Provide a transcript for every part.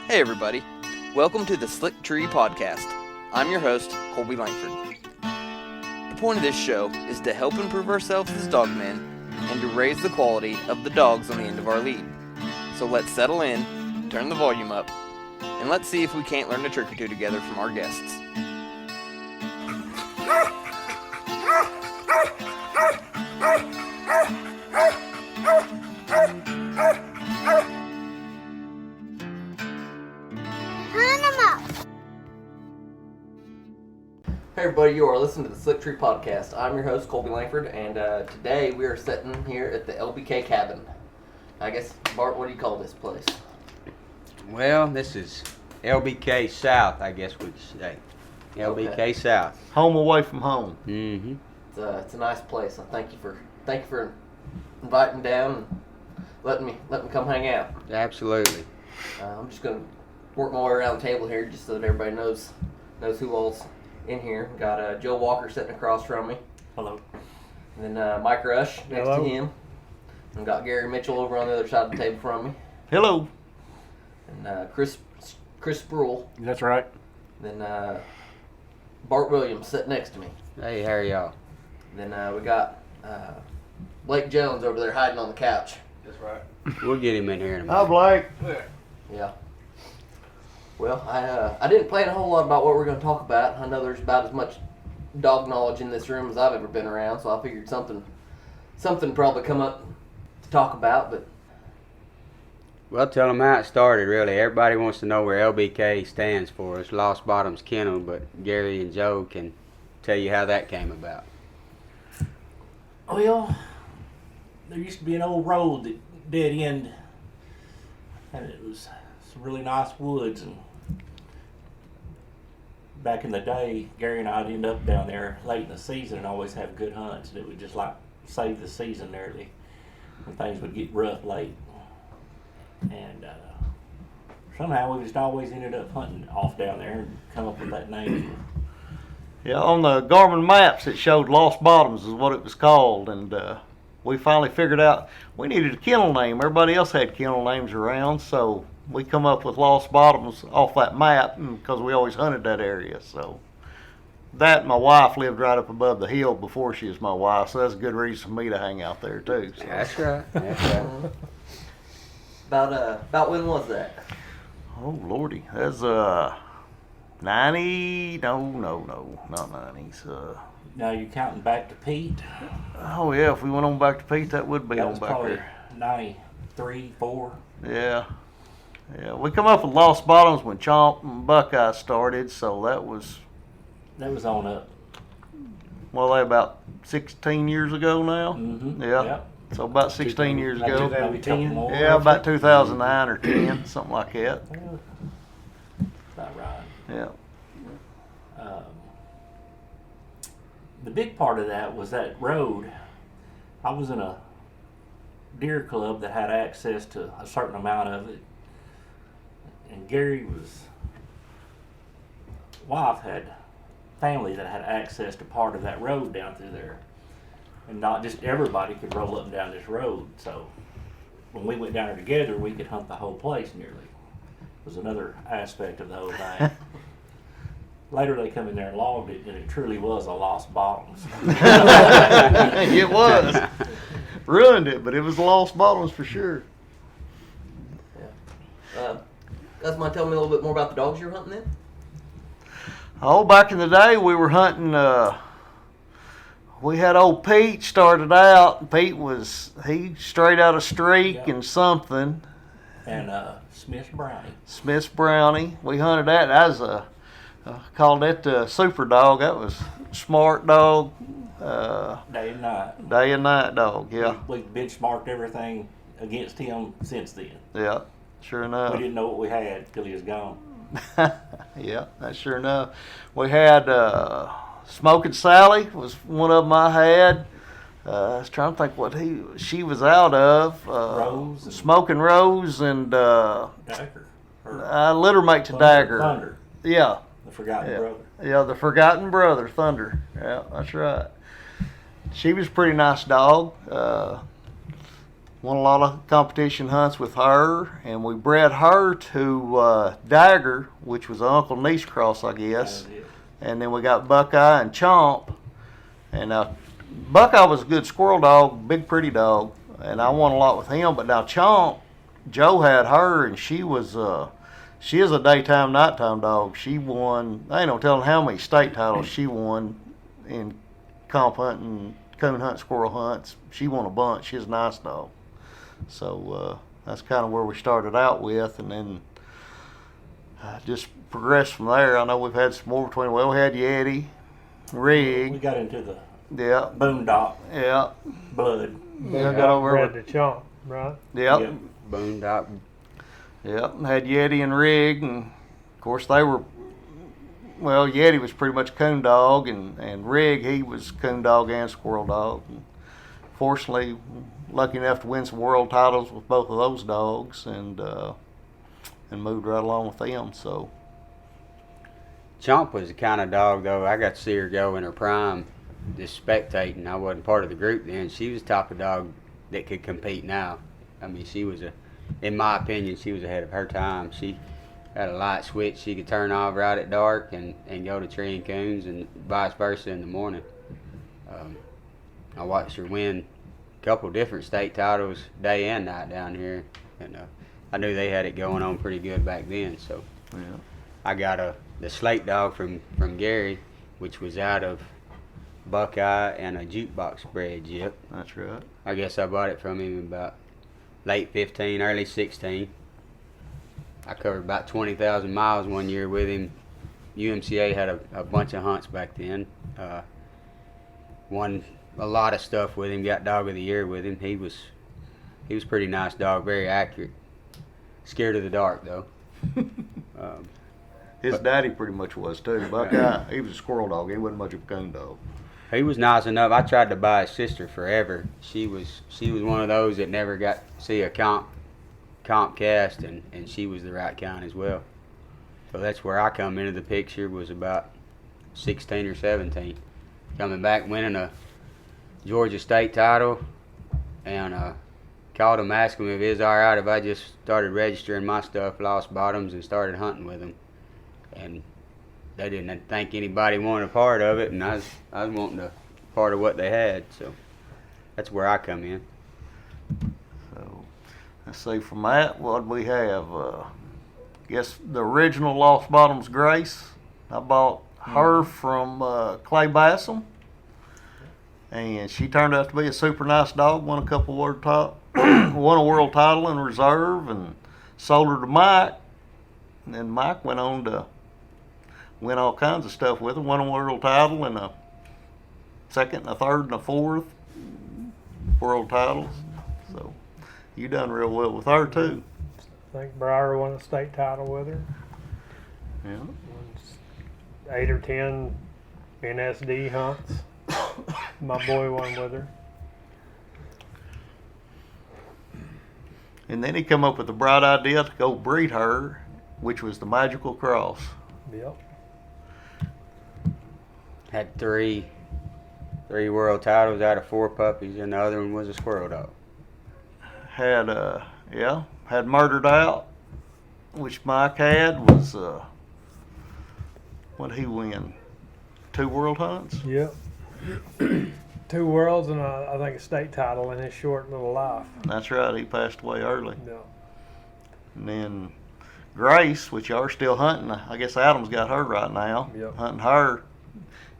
Hey everybody, welcome to the Slick Tree Podcast. I'm your host, Colby Langford. The point of this show is to help improve ourselves as dogmen and to raise the quality of the dogs on the end of our lead. So let's settle in, turn the volume up, and let's see if we can't learn a trick or two together from our guests. Hey everybody, you are listening to the Slick Tree Podcast. I'm your host, Colby Langford, and today we are sitting here at the LBK cabin. I guess, Bart, what do you call this place? Well, this is LBK South, I guess we could say. LBK South. Home away from home. Mm-hmm. It's a nice place. I thank you for inviting me down and letting me come hang out. Absolutely. I'm just gonna work my way around the table here just so that everybody knows who all's in here. Got Joe Walker sitting across from me. Hello. And then Mike Rush next Hello. to him. And got Gary Mitchell over on the other side of the table from me. Hello. And Chris Spruell. That's right. Then Bart Williams sitting next to me. Hey, how are y'all? Then we got Blake Jones over there hiding on the couch. That's right. We'll get him in here in a Hi, minute. Blake. Yeah. Well, I didn't plan a whole lot about what we're going to talk about. I know there's about as much dog knowledge in this room as I've ever been around, so I figured something probably come up to talk about. But Well, tell them how it started, really. Everybody wants to know where LBK stands for. It's Lost Bottoms Kennel, but Gary and Joe can tell you how that came about. Well, there used to be an old road that dead end, and it was some really nice woods. And back in the day, Gary and I'd end up down there late in the season and always have good hunts, and it would just like save the season nearly when things would get rough late. And somehow we just always ended up hunting off down there and come up with that name. Yeah, on the Garmin maps it showed Lost Bottoms is what it was called, and we finally figured out we needed a kennel name. Everybody else had kennel names around, so we come up with Lost Bottoms off that map because we always hunted that area. So that, my wife lived right up above the hill before she was my wife, so that's a good reason for me to hang out there too. So. That's right. That's right. about when was that? Oh lordy, that's 90? No, not 90s. Now you're counting back to Pete. Oh yeah, if we went on back to Pete, that would be That on was back probably there. 93, 4. Yeah, we come up with Lost Bottoms when Chomp and Buckeye started, so that was on up. well, they about 16 years ago now. Mm-hmm. Yeah, Yep. so about 16 years Maybe ago. a couple more. Yeah, about 2009 or 10, something like that. Well, about right. Yeah. The big part of that was that road. I was in a deer club that had access to a certain amount of it, and Gary's wife had family that had access to part of that road down through there, and not just everybody could roll up and down this road. So when we went down there together, we could hunt the whole place nearly. It was another aspect of the whole thing. Later they come in there and logged it, and it truly was a Lost Bottoms. It was. Ruined it, but it was Lost Bottoms for sure. Yeah. Guys, mind telling me a little bit more about the dogs you were hunting then? Oh, back in the day, we were hunting. We had old Pete started out. Pete he straight out of Streak Yep. and something. And Smith's Brownie. Smith's Brownie. We hunted that. That was called that the super dog. That was smart dog. Day and night. Day and night dog. Yeah. We benchmarked everything against him since then. Yeah. Sure enough. We didn't know what we had till he was gone. Yeah, that's sure enough. We had Smoking Sally was one of them I had. I was trying to think what she was out of. Rose. Smoking Rose and Dagger. I let her make to Dagger. Thunder. Yeah. The Forgotten Yeah. Brother. Yeah, the Forgotten Brother, Thunder. Yeah, that's right. She was a pretty nice dog. won a lot of competition hunts with her, and we bred her to Dagger, which was an uncle-niece cross, I guess. And then we got Buckeye and Chomp. And Buckeye was a good squirrel dog, big pretty dog, and I won a lot with him. But now Chomp, Joe had her, and she is a daytime, nighttime dog. She won, I ain't no telling how many state titles she won in comp hunting, coon hunt, squirrel hunts. She won a bunch. She's a nice dog. So that's kind of where we started out with, and then just progressed from there. I know we've had some more between. Well, we had Yeti, Rig. We got into the Boondock. Yeah. Blood. Yeah, got over bred with the Chomp, right? Yep. Boondock. Yep. Had Yeti and Rig, and of course they were. Well, Yeti was pretty much coon dog, and Rig, he was coon dog and squirrel dog. And fortunately, lucky enough to win some world titles with both of those dogs, and moved right along with them. So Chomp was the kind of dog, though, I got to see her go in her prime, just spectating. I wasn't part of the group then. She was the type of dog that could compete now. I mean, she was in my opinion, she was ahead of her time. She had a light switch she could turn off right at dark and go to treeing coons, and vice versa in the morning. I watched her win a couple different state titles day and night down here, and I knew they had it going on pretty good back then. So yeah. I got the slate dog from Gary, which was out of Buckeye and a jukebox bred Jip. That's right. I guess I bought it from him about late 15, early 16. I covered about 20,000 miles one year with him. UMCA had a bunch of hunts back then. Won a lot of stuff with him. Got dog of the year with him. He was a pretty nice dog, very accurate. Scared of the dark though. His daddy pretty much was too. Buckeye, he was a squirrel dog. He wasn't much of a coon dog. He was nice enough. I tried to buy his sister forever. She was one of those that never got to see a comp cast, and she was the right kind as well. So that's where I come into the picture, was about 16 or 17. Coming back, winning a Georgia state title, and called him, asked him if it was all right if I just started registering my stuff, lost bottoms, and started hunting with him. And they didn't think anybody wanted a part of it, and I was wanting a part of what they had. So that's where I come in. So let's see, from that, what we have? Guess the original Lost Bottoms Grace. I bought her from Clay Bassam, and she turned out to be a super nice dog. Won a couple won a world title in reserve, and sold her to Mike. And then Mike went on to win all kinds of stuff with her. Won a world title and a second, and a third, and a fourth world titles. So you done real well with her too. I think Briar won a state title with her. Yeah. 8 or 10 NSD hunts. My boy won with her. And then he come up with the bright idea to go breed her, which was the Magical Cross. Yep. Had three world titles out of 4 puppies, and the other one was a squirrel dog. Had Murdered Out, which Mike had, was what did he win? 2 world hunts? Yep. 2 worlds and I think a state title in his short little life. That's right, he passed away early. Yeah. And then Grace, which y'all are still hunting. I guess Adam's got her right now. Yep. Hunting her.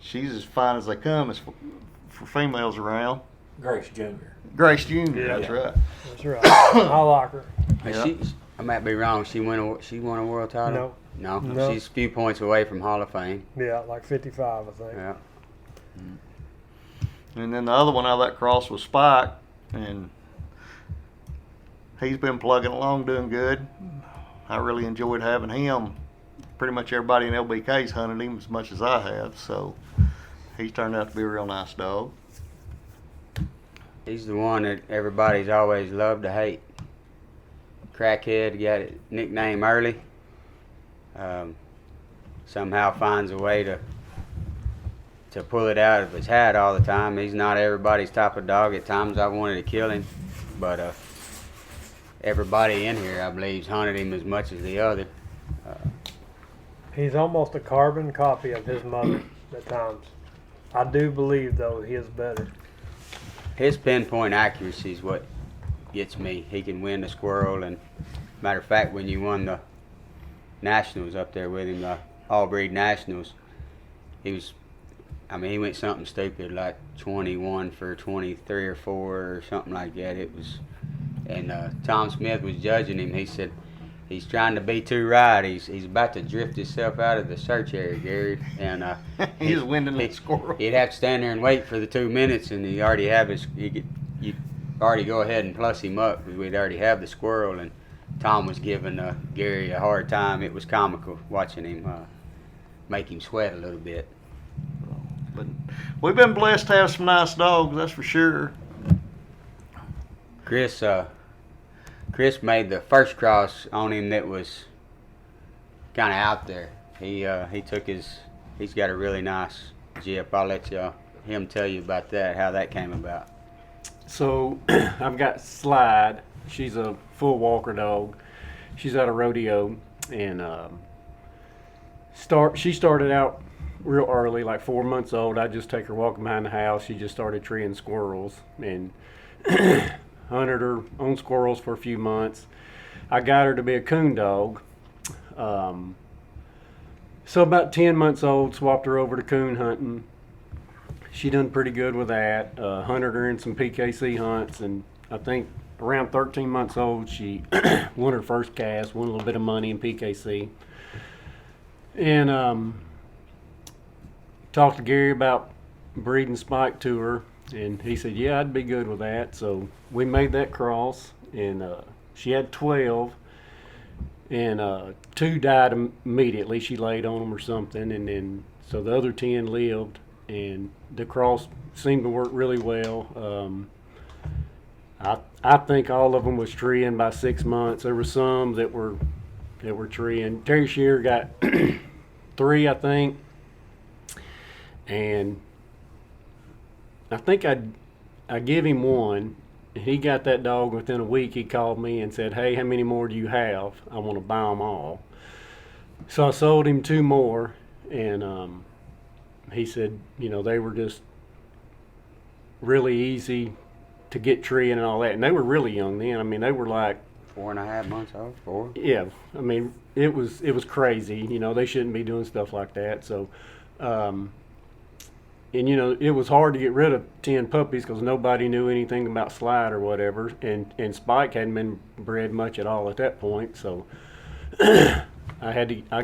She's as fine as they come as for females around. Grace Jr. Grace Jr. Yeah. That's right. That's right. I like her. Hey, I might be wrong. She won a world title. No. No. She's a few points away from Hall of Fame. Yeah, like 55, I think. Yeah. And then the other one out of that cross was Spike, and he's been plugging along, doing good. I really enjoyed having him. Pretty much everybody in LBK's hunted him as much as I have, so he's turned out to be a real nice dog. He's the one that everybody's always loved to hate. Crackhead, got a nickname early. Somehow finds a way to pull it out of his hat all the time. He's not everybody's type of dog. At times I wanted to kill him, but everybody in here, I believe's hunted him as much as the other. He's almost a carbon copy of his mother at times. I do believe, though, he is better. His pinpoint accuracy is what gets me. He can win the squirrel, and matter of fact, when you won the nationals up there with him, the all breed nationals, he went something stupid like 21 for 23 or 4 or something like that. It was, and Tom Smith was judging him. He said, he's trying to be too right. He's about to drift himself out of the search area, Gary. And He's winning the squirrel. He'd have to stand there and wait for the 2 minutes, and you already go ahead and plus him up because we'd already have the squirrel. And Tom was giving Gary a hard time. It was comical watching him make him sweat a little bit. But we've been blessed to have some nice dogs, that's for sure. Chris made the first cross on him that was kind of out there. He's got a really nice jip. I'll let him tell you about that, how that came about. So I've got Slide. She's a full walker dog. She's out of rodeo, and she started out real early, like 4 months old. I just take her walking behind the house. She just started treeing squirrels and hunted her on squirrels for a few months. I got her to be a coon dog. So about 10 months old, swapped her over to coon hunting. She done pretty good with that. Hunted her in some PKC hunts, and I think around 13 months old, she won her first cast, won a little bit of money in PKC. And talked to Gary about breeding Spike to her, and he said, yeah, I'd be good with that. So we made that cross, and she had 12, and 2 died immediately. She laid on them or something, and then so the other 10 lived, and the cross seemed to work really well. I think all of them was treeing by 6 months. There were some that were treeing. Terry Shear got 3, I think, and I think I give him 1. He got that dog within a week. He called me and said, hey, how many more do you have? I want to buy them all. So I sold him 2 more, and he said, they were just really easy to get treeing and all that. And they were really young then. I mean, they were like 4.5 months old, 4. Yeah, I mean, it was crazy. They shouldn't be doing stuff like that. So, and it was hard to get rid of 10 puppies because nobody knew anything about Slide or whatever, and Spike hadn't been bred much at all at that point. So, I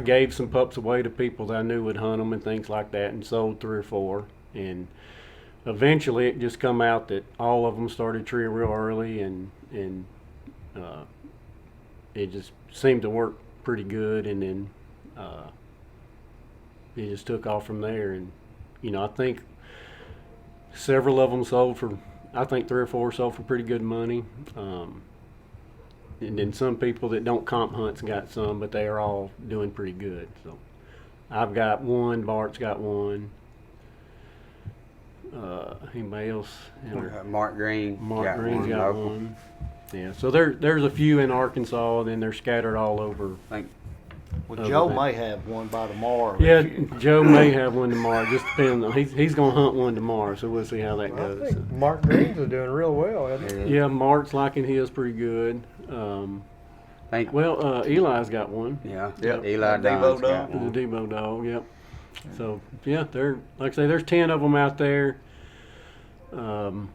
gave some pups away to people that I knew would hunt them and things like that, and sold 3 or 4. And eventually, it just come out that all of them started treeing real early, and it just seemed to work pretty good. And then it just took off from there. And I think several of them sold for, I think 3 or 4 sold for pretty good money. And then some people that don't comp hunts got some, but they are all doing pretty good. So I've got 1, Bart's got 1. Anybody else? Mark Green. Mark Green's got 1. Yeah, so there's a few in Arkansas, and they're scattered all over. Well, Joe may have one by tomorrow. Yeah, Joe may have one tomorrow. Just depends on he's gonna hunt one tomorrow, so we'll see how that I goes. think Mark Greens is doing real well, isn't he? Yeah, Mark's liking his pretty good. Eli's got one. Yeah, Yep. Eli Debo Don's got dog. The one. Debo dog. Yep. So yeah, they're like I say, there's 10 of them out there. And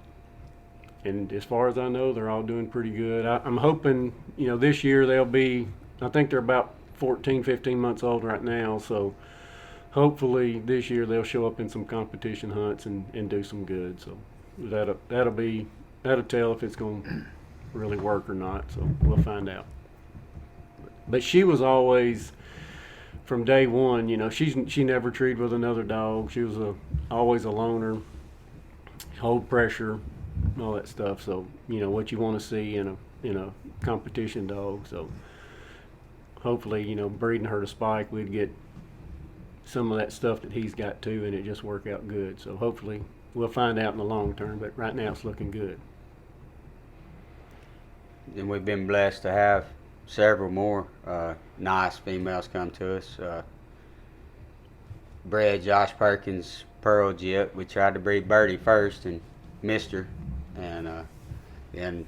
as far as I know, they're all doing pretty good. I'm hoping, this year they'll be, I think they're about 14, 15 months old right now. So hopefully this year they'll show up in some competition hunts and do some good. So that'll tell if it's going to really work or not. So we'll find out. But she was always, from day one, she never treed with another dog. She was always a loner, hold pressure, all that stuff. So what you want to see in a competition dog. So hopefully breeding her to Spike, we'd get some of that stuff that he's got too, and it just work out good. So hopefully we'll find out in the long term. But right now it's looking good. and we've been blessed to have several more nice females come to us. Bred Josh Perkins Pearl Jip. We tried to breed Birdie first and missed her, and then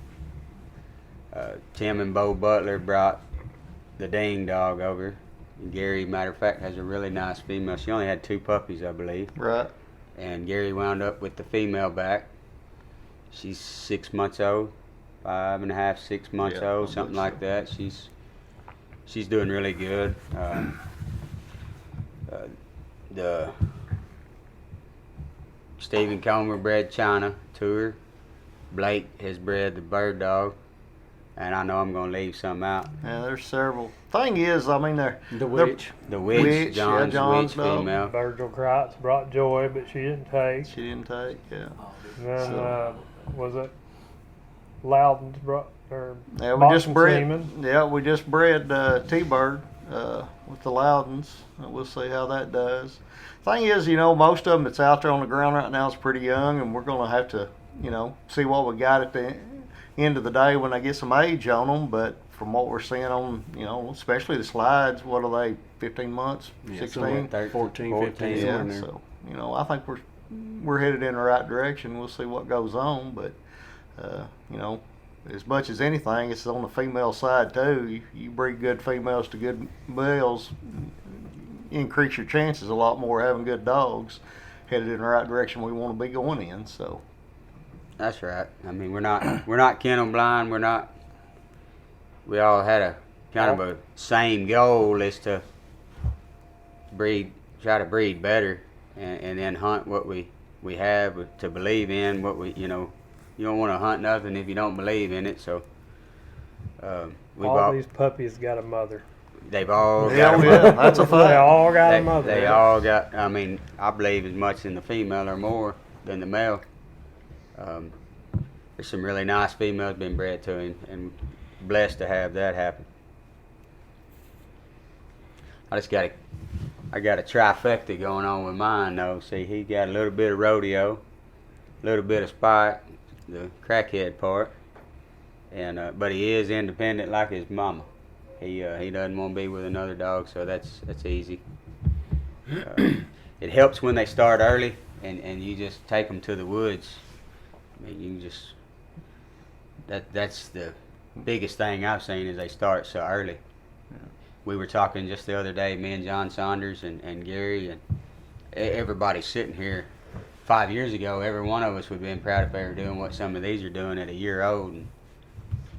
Tim and Bo Butler brought the Ding dog over. And Gary, matter of fact, has a really nice female. She only had 2 puppies, I believe. Right. And Gary wound up with the female back. She's 6 months old, 5.5, 6 months Yeah, old, I something bet like that. She's doing really good. The Stephen Comer bred China to her. Blake has bred the bird dog, and I know I'm gonna leave some out. Yeah, there's several. Thing is, I mean, The witch. The witch, Witch, John's John's witch dog. female. Virgil Kreitz brought Joy, but she didn't take. she didn't take. Yeah. Then So- was it Loudon's brought or Yeah, we just Boston bred. Seaman? Yeah, we just bred T-Bird with the Loudons. We'll see how that does. Thing is, most of them that's out there on the ground right now is pretty young, and we're gonna have to, see what we got at the end of the day when they get some age on them. But from what we're seeing on, especially the slides, what are they? 15 months, Yeah, 16. 14, 15, somewhere Yeah, in there. so I think we're headed in the right direction. We'll see what goes on, but as much as anything, it's on the female side too. You breed good females to good males, increase your chances a lot more having good dogs headed in the right direction we want to be going in. So That's right. I mean, we're not kennel blind. We all had a kind of a same goal, is to try to breed better, and then hunt what we have to believe in. What you don't want to hunt nothing if you don't believe in it. So All these puppies got a mother. they've all yeah, got a yeah, mother. that's a They fact. all got They, a mother. they all got. I mean, I believe as much in the female or more than the male. There's some really nice females been bred to him, and blessed to have that happen. I got a trifecta going on with mine though. See, he got a little bit of rodeo, a little bit of spite, the crackhead part, and but he is independent like his mama. He doesn't want to be with another dog, so that's easy. It helps when they start early, and you just take them to the woods. I mean, you just that's the biggest thing I've seen is they start so early. We were talking just the other day, me and John Saunders and Gary, and everybody sitting here 5 years ago, every one of us would have been proud if they were doing what some of these are doing at a year old. And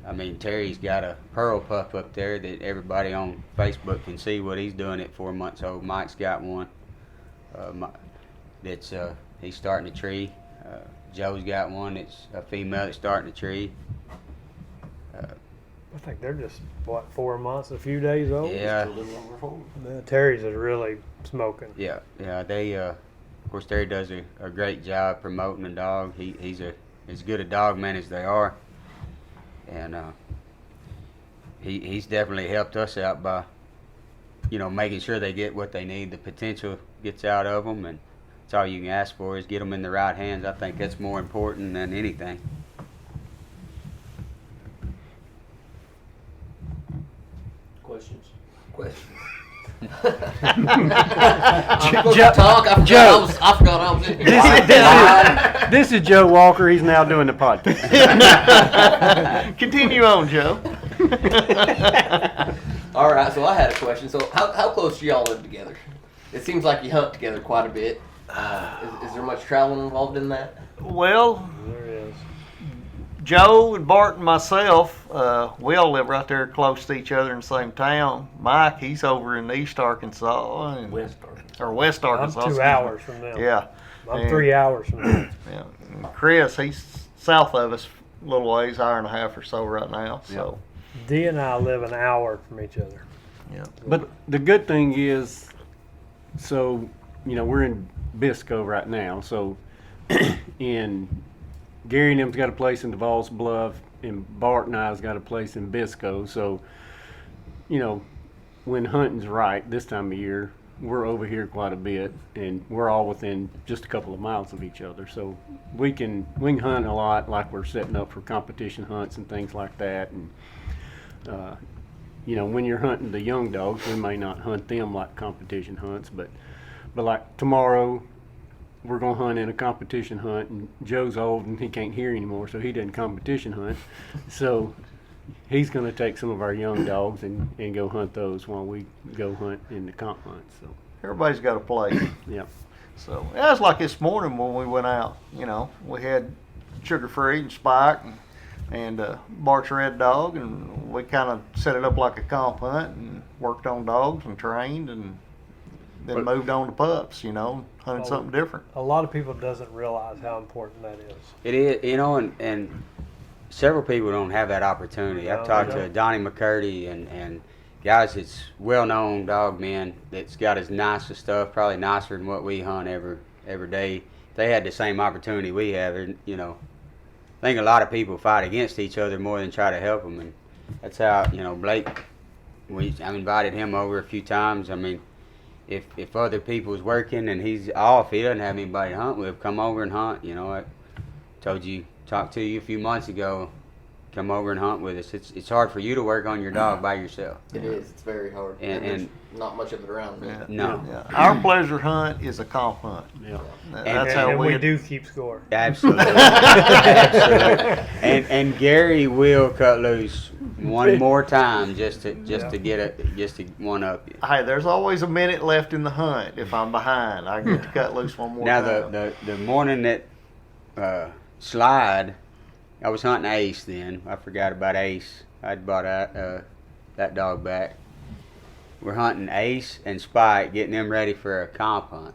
I mean, Terry's got a pearl pup up there that everybody on Facebook can see what he's doing at 4 months old. Mike's got one that's he's starting a tree. Joe's got one that's a female that's starting a tree. I think they're just 4 months, a few days old. Yeah. Just a little over 4. Terry's is really smoking. Yeah, they of course Terry does a great job promoting the dog. He's as good a dog man as they are, and he's definitely helped us out by making sure they get what they need. The potential gets out of them, and that's all you can ask for is get them in the right hands. I think that's more important than anything. Questions? I forgot I was in here. This is Joe Walker. He's now doing the podcast. Continue on, Joe. All right, so I had a question. So how close do y'all live together? It seems like you hunt together quite a bit. Is there much traveling involved in that? Well, There is. Joe and Bart and myself, we all live right there close to each other in the same town. Mike, he's over in East Arkansas West Arkansas. or West I'm Arkansas. 2 excuse me. hours from them. Yeah. I'm And- 3 hours from them. Yeah. And Chris, he's south of us a little ways, hour and a half or so right now. So, Dee and I live an hour from each other. yeah. But the good thing is, so, we're in Bisco right now. So, in Gary and them's got a place in DeVos Bluff, and Bart and I's got a place in Bisco. So, when hunting's right this time of year, we're over here quite a bit, and we're all within just a couple of miles of each other. So we can hunt a lot, like we're setting up for competition hunts and things like that. And you know, when you're hunting the young dogs, we may not hunt them like competition hunts, but like tomorrow, we're gonna hunt in a competition hunt, and Joe's old and he can't hear anymore, so he doesn't competition hunt. So he's gonna take some of our young dogs and go hunt those while we go hunt in the comp hunt. So Everybody's got a place. yeah, So yeah, it's like this morning when we went out. You know, we had Sugar Free and Spike and Bart's Red Dog, and we kind of set it up like a comp hunt and worked on dogs and trained, and then moved on to pups. You know, hunting something different. A lot of people doesn't realize how important that is. It is, you know, and several people don't have that opportunity. I've talked to Donnie McCurdy and guys that's well-known dog men that's got as nice of stuff, probably nicer than what we hunt every day. If they had the same opportunity we have, you know, I think a lot of people fight against each other more than try to help them, and that's how, you know, Blake, I've invited him over a few times. I mean, if other people's working and he's off, he doesn't have anybody to hunt with, come over and hunt. You know, I talked to you a few months ago, come over and hunt with us. It's hard for you to work on your dog by yourself. It is. It's very hard. And there's not much of it around. Yeah. No. Yeah. Our pleasure hunt is a comp hunt. yeah. That's how And we do keep score. Absolutely. Absolutely. And Gary will cut loose one more time just to one up you. Hey, there's always a minute left in the hunt. If I'm behind, I get to cut loose one more Now time. the morning that Slide, I was hunting Ace then. I forgot about Ace. I'd bought that dog back. We're hunting Ace and Spike, getting them ready for a comp hunt,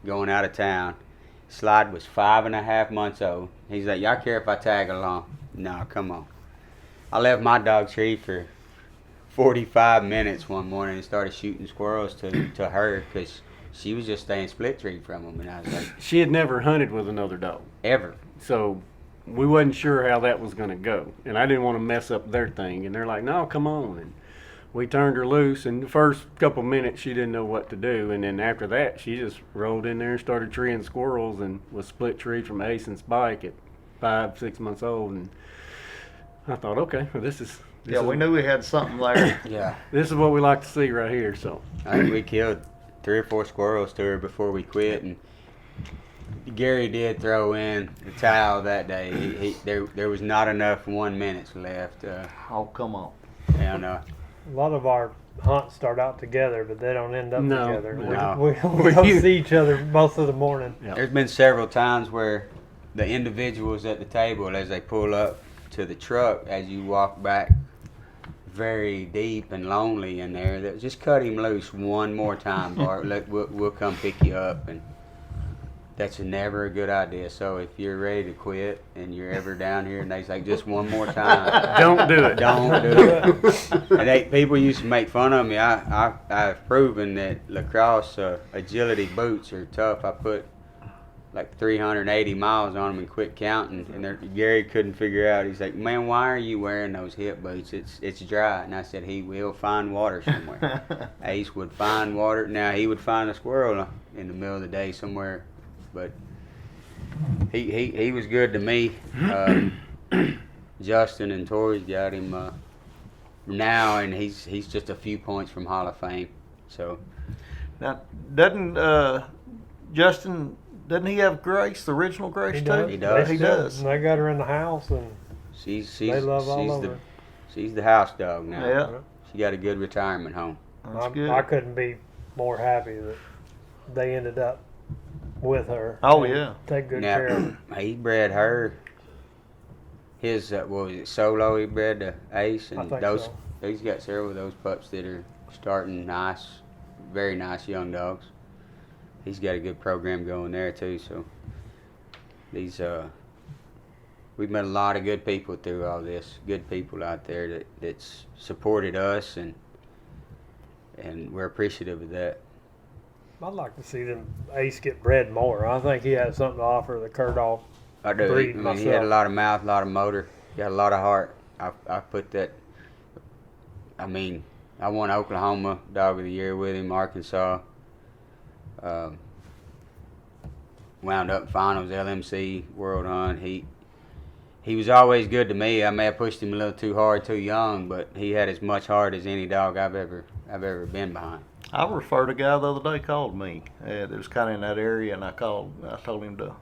going out of town. Slide was 5.5 months old. He's like, y'all care if I tag along? No, come on. I left my dog tree for 45 minutes one morning and started shooting squirrels to her because she was just staying split tree from them. And I was like, She had never hunted with another dog, ever. so we wasn't sure how that was going to go, and I didn't want to mess up their thing. And they're like, "No, come on!" And we turned her loose. And the first couple minutes, she didn't know what to do, and then after that, she just rolled in there and started treeing squirrels, and was split tree from Ace and Spike at 5-6 months old. And I thought, okay, well, this is we knew we had something there. Yeah. this is what we like to see right here. So I think we killed 3 or 4 squirrels to her before we quit, and Gary did throw in the towel that day. There was not enough 1 minutes left. Oh, come on. And A lot of our hunts start out together, but they don't end up No, together. no. We don't see each other most of the morning. Yeah. there's been several times where the individuals at the table, as they pull up to the truck, as you walk back very deep and lonely in there, that just cut him loose one more time, Bart. We'll come pick you up. And that's never a good idea. So if you're ready to quit and you're ever down here and they say just one more time, don't do it. don't do it. And people used to make fun of me. I've proven that lacrosse agility boots are tough. I put like 380 miles on them and quit counting. And Gary couldn't figure out. He's like, "Man, why are you wearing those hip boots? It's dry." And I said, "He will find water somewhere." Ace would find water. Now he would find a squirrel in the middle of the day somewhere. But he was good to me. Justin and Tori's got him now, and he's just a few points from Hall of Fame. So Now, Justin, doesn't he have Grace, the original Grace He too? does. He does. He does. And they got her in the house, and they love all over. She's the house dog now. Yeah, She got a good retirement home. that's good. I couldn't be more happy that they ended up with her. Oh, and yeah. take good care of her. Now, he bred her. His what was it, Solo? He bred the Ace, I and think those. so. He's got several of those pups that are starting nice, very nice young dogs. He's got a good program going there too. So these we've met a lot of good people through all this. Good people out there that's supported us, and we're appreciative of that. I'd like to see them Ace get bred more. I think he has something to offer the Kurdoff. I do. Breed He had myself. a lot of mouth, a lot of motor. He had a lot of heart. I put that. I mean, I won Oklahoma Dog of the Year with him, Arkansas. Wound up in finals, LMC, World Hunt. He was always good to me. I may have pushed him a little too hard, too young, but he had as much heart as any dog I've ever been behind. I referred a guy the other day called me. That was kind of in that area, and I told him to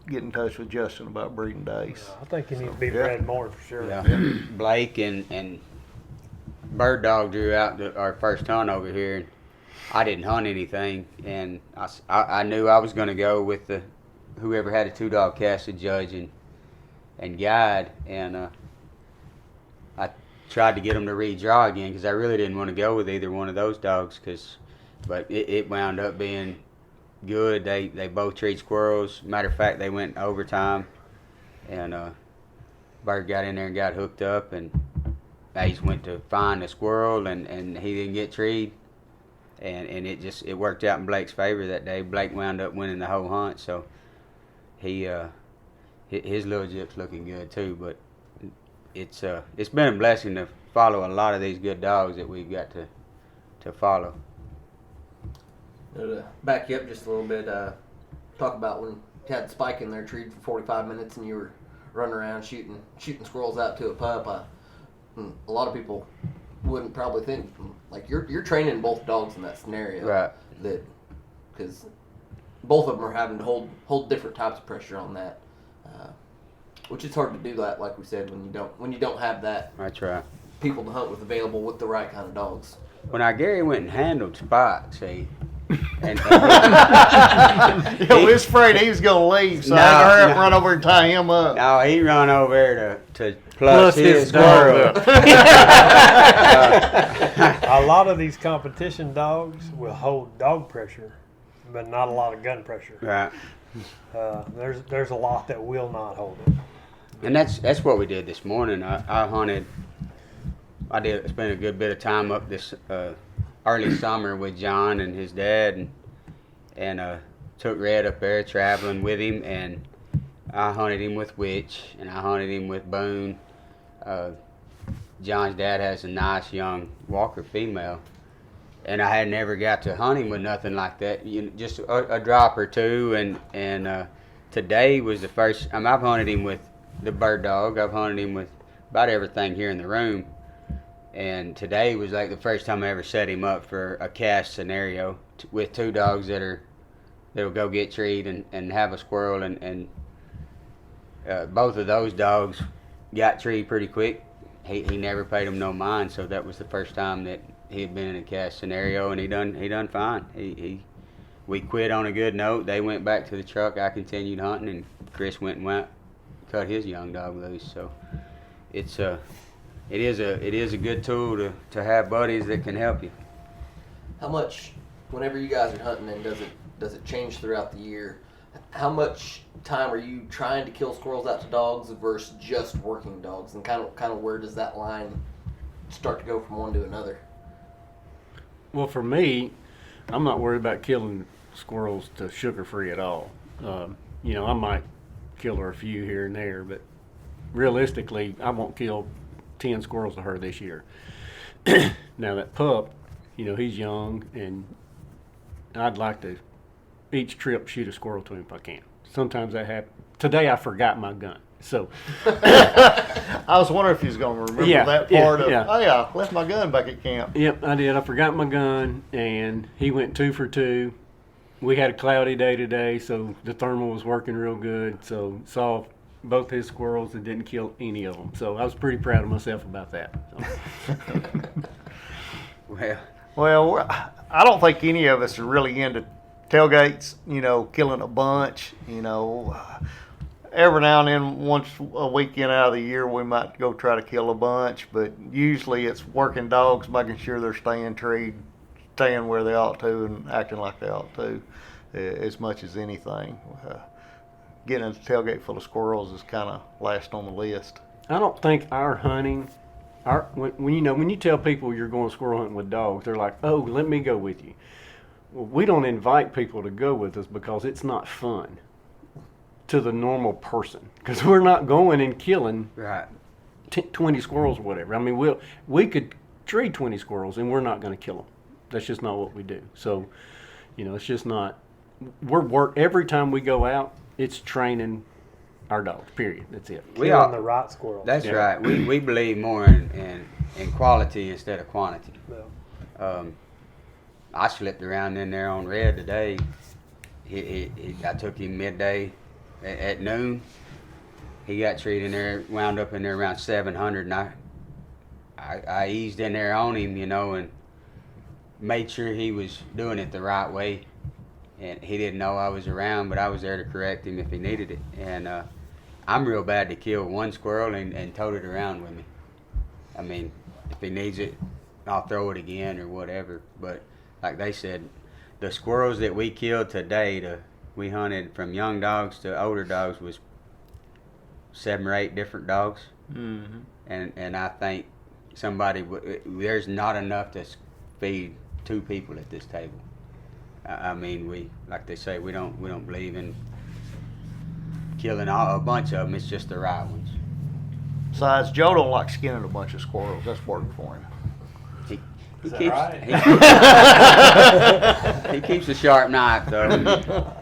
get in touch with Justin about breeding days. I think he needs to be bred more for sure. Yeah. Blake and Bird Dog drew out our first hunt over here, and I didn't hunt anything, and I knew I was going to go with whoever had a 2-dog cast to judge and guide, and I tried to get them to redraw again because I really didn't want to go with either one of those dogs, but it wound up being good. They both treat squirrels. Matter of fact, they went overtime, and Bird got in there and got hooked up, and Ace went to find a squirrel, and he didn't get treed. And it worked out in Blake's favor that day. Blake wound up winning the whole hunt, so his little jip's looking good too. But it's been a blessing to follow a lot of these good dogs that we've got to follow. To back you up just a little bit, talk about when you had Spike in there treated for 45 minutes and you were running around shooting squirrels out to a pup. A lot of people wouldn't probably think, like, you're training both dogs in that scenario, Right? That because both of them are having to hold different types of pressure on that, which is hard to do that, like we said, when you don't have that. That's right. People to hunt with available with the right kind of dogs. When Gary went and handled Spike, see, and We was afraid he was gonna leave, so I had to hurry up and run over and tie him up. no, he run over there to plus his dog. squirrel. A lot of these competition dogs will hold dog pressure, but not a lot of gun pressure. Right. There's a lot that will not hold it. And that's what we did this morning. I hunted. I did spend a good bit of time up this early summer with John and his dad, and took Red up there traveling with him, and I hunted him with Witch, and I hunted him with Boone. John's dad has a nice young Walker female, and I had never got to hunt him with nothing like that. Just a drop or two, and today was the first. I've hunted him with the Bird Dog. I've hunted him with about everything here in the room, and today was like the first time I ever set him up for a cast scenario with 2 dogs that'll go get treed and have a squirrel, and both of those dogs got treed pretty quick. He never paid them no mind, so that was the first time that he had been in a cast scenario, and he done fine. We quit on a good note. They went back to the truck. I continued hunting, and Chris went and cut his young dog loose. So it is a good tool to have buddies that can help you. How much, whenever you guys are hunting, and does it change throughout the year? How much time are you trying to kill squirrels out to dogs versus just working dogs, and kind of where does that line start to go from one to another? Well, for me, I'm not worried about killing squirrels to sugar free at all. I might kill her a few here and there, but realistically, I won't kill 10 squirrels to her this year. Now that pup, he's young, and I'd like to each trip shoot a squirrel to him if I can. Sometimes that happens. Today I forgot my gun, so I was wondering if he was going to remember that part of. Yeah. Oh yeah, left my gun back at camp. Yep, I did. I forgot my gun, and he went 2 for 2. We had a cloudy day today, so the thermal was working real good. So saw both his squirrels and didn't kill any of them. So I was pretty proud of myself about that. So. Well, I don't think any of us are really into tailgates, killing a bunch, every now and then, once a weekend out of the year, we might go try to kill a bunch, but usually it's working dogs, making sure they're staying treed, staying where they ought to, and acting like they ought to, as much as anything. Getting a tailgate full of squirrels is kind of last on the list. I don't think our hunting, when you tell people you're going squirrel hunting with dogs, they're like, "Oh, let me go with you." Well, we don't invite people to go with us because it's not fun to the normal person, because we're not going and killing 20 squirrels or whatever. I mean, we could tree 20 squirrels and we're not going to kill them. That's just not what we do. So, it's just not every time we go out, it's training our dogs. Period. That's it. We Killing all, the right squirrels. that's Yeah. right. We believe more in quality instead of quantity. Yeah. I slipped around in there on Red today. I took him midday at noon. He got treated in there, wound up in there around 700, and I eased in there on him, and made sure he was doing it the right way. And he didn't know I was around, but I was there to correct him if he needed it. And I'm real bad to kill one squirrel and tote it around with me. I mean, if he needs it, I'll throw it again or whatever. But like they said, the squirrels that we killed today, we hunted from young dogs to older dogs, was 7 or 8 different dogs. Mm-hmm. And I think there's not enough to feed 2 people at this table. I mean, like they say, we don't believe in killing a bunch of them. It's just the right ones. Besides, Joe don't like skinning a bunch of squirrels. That's working for him. He Is that keeps right? he keeps a sharp knife though.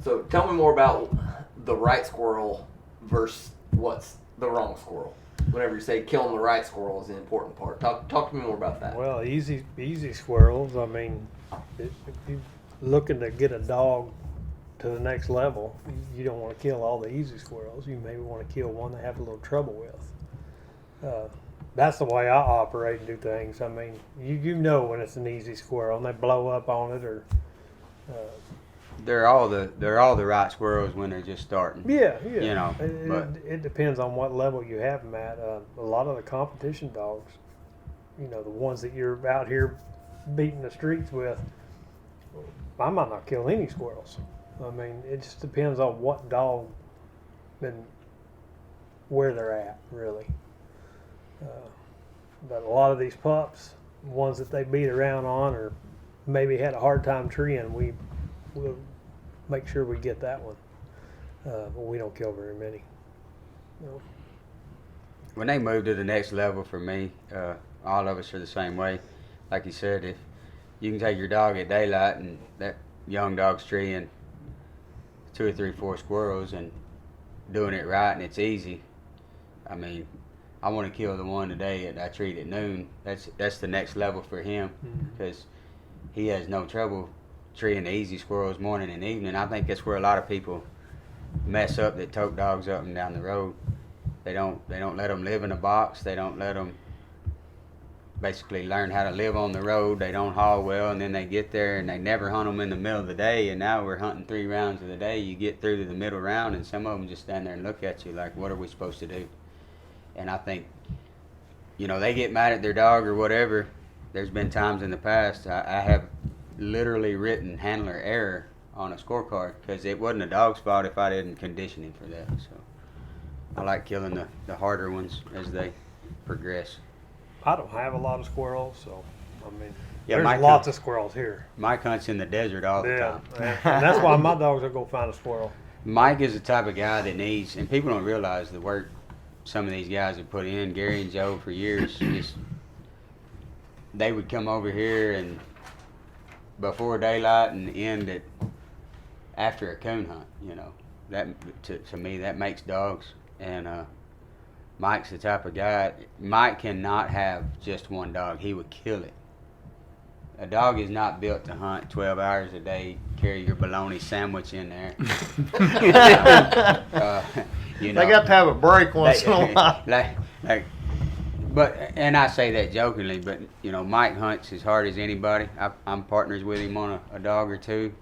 So tell me more about the right squirrel versus what's the wrong squirrel. Whenever you say killing the right squirrel is the important part. Talk to me more about that. Well, easy squirrels. I mean, if you're looking to get a dog to the next level, you don't want to kill all the easy squirrels. You maybe want to kill one they have a little trouble with. That's the way I operate and do things. I mean, you know when it's an easy squirrel and they blow up on it or. They're all the right squirrels when they're just starting. Yeah. But It depends on what level you have them at. A lot of the competition dogs, the ones that you're out here beating the streets with, I might not kill any squirrels. I mean, it just depends on what dog and where they're at, really. But a lot of these pups, ones that they beat around on or maybe had a hard time treeing, we'll make sure we get that one. But we don't kill very many. No. when they move to the next level for me, all of us are the same way. Like you said, if you can take your dog at daylight and that young dog's treeing 2 or 3, 4 squirrels and doing it right and it's easy, I mean, I want to kill the one today that I treat at noon. That's the next level for him because he has no trouble treeing the easy squirrels morning and evening. I think that's where a lot of people mess up that tote dogs up and down the road. They don't let them live in a box. They don't let them basically learn how to live on the road. They don't haul well, and then they get there and they never hunt them in the middle of the day. And now we're hunting 3 rounds of the day. You get through to the middle round, and some of them just stand there and look at you like, what are we supposed to do? And I think, they get mad at their dog or whatever. There's been times in the past I have literally written handler error on a scorecard because it wasn't a dog's fault if I didn't condition him for that. So I like killing the harder ones as they progress. I don't have a lot of squirrels, so I mean, Yeah, there's Mike lots hunts- of squirrels here. Mike hunts in the desert all the Yeah, time. and that's why my dogs will go find a squirrel. Mike is the type of guy that needs, and people don't realize the work some of these guys have put in. Gary and Joe for years, they would come over here and before daylight and end at after a coon hunt. That to me that makes dogs. And Mike's the type of guy. Mike cannot have just one dog. He would kill it. A dog is not built to hunt 12 hours a day, carry your bologna sandwich in there. They got to have a break once in a while. And I say that jokingly, but Mike hunts as hard as anybody. I'm partners with him on a dog or two.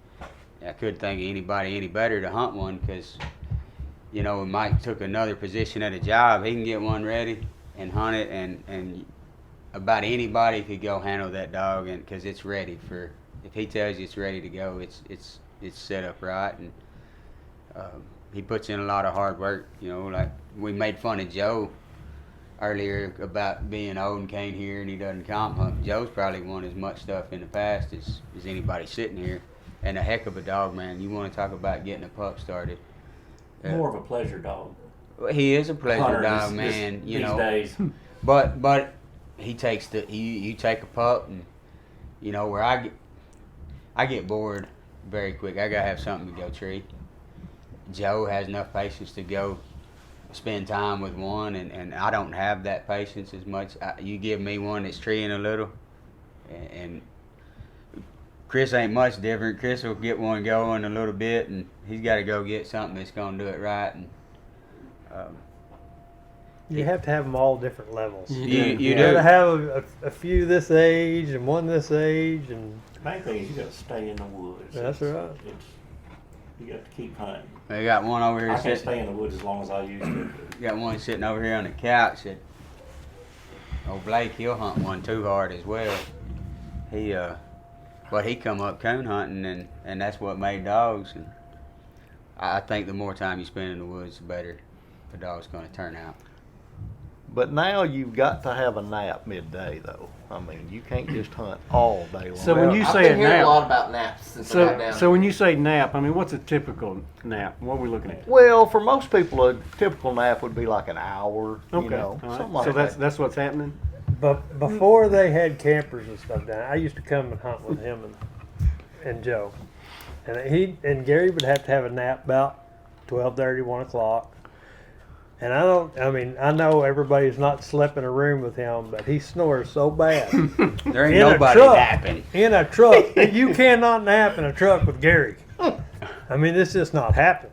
I couldn't think of anybody any better to hunt one because, when Mike took another position at a job, he can get one ready and hunt it, and about anybody could go handle that dog, and because it's ready for. If he tells you it's ready to go, it's set up right, and he puts in a lot of hard work. Like we made fun of Joe earlier about being old and can't hear and he doesn't comp hunt. Joe's probably won as much stuff in the past as anybody sitting here, and a heck of a dog, man. You want to talk about getting a pup started. More of a pleasure dog. He is a pleasure Hunter dog, is- man. These days. But he takes you take a pup and you know, where I get bored very quick. I gotta have something to go tree. Joe has enough patience to go spend time with one, and I don't have that patience as much. You give me one that's treeing a little, and Chris ain't much different. Chris will get one going a little bit, and he's got to go get something that's going to do it right. And You have to have them all different levels. you You do. got to have a few this age and one this age, and The main thing is you got to stay in the woods. That's right. You got to keep hunting. They got one over here I can't sitting. stay in the woods as long as I used to. Got one sitting over here on the couch. That old Blake, he'll hunt one too hard as well. But he come up coon hunting, and that's what made dogs. And I think the more time you spend in the woods, the better the dog's going to turn out. But now you've got to have a nap midday, though. I mean, you can't just hunt all day long. So when you I've say been a hearing a lot nap, about naps since I got down so when you say nap, I mean, what's a typical nap? What are we looking at? Well, for most people, a typical nap would be like an hour, Okay, you know, all right. something like So that. that's what's happening. but before they had campers and stuff down, I used to come and hunt with him and Joe, and Gary would have to have a nap about 12:30, 1 o'clock. And I know everybody's not slept in a room with him, but he snores so bad. There ain't In a nobody truck. napping. In a truck. You cannot nap in a truck with Gary. I mean, it's just not happening.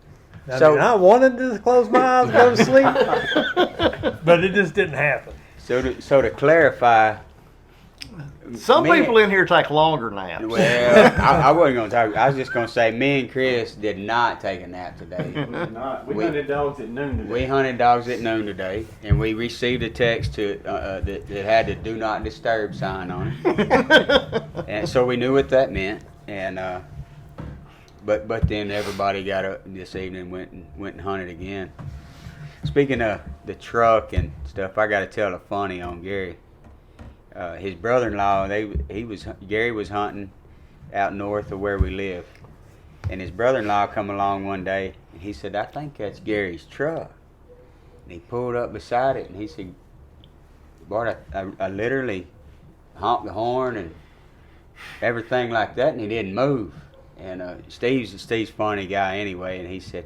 I wanted to close my eyes and go to sleep, but it just didn't happen. So to clarify, Some me- people in here take longer naps. well, I wasn't going to talk. I was just going to say, me and Chris did not take a nap today. We We- hunted dogs at noon today. We hunted dogs at noon today, and we received a text that had the "Do Not Disturb" sign on it, and so we knew what that meant. And but then everybody got up this evening, and went and hunted again. Speaking of the truck and stuff, I got to tell a funny on Gary. His brother-in-law, Gary was hunting out north of where we live, and his brother-in-law come along one day, and he said, "I think that's Gary's truck." And he pulled up beside it, and he said, "Bart, I literally honked the horn and everything like that, and he didn't move." And Steve's a funny guy anyway, and he said,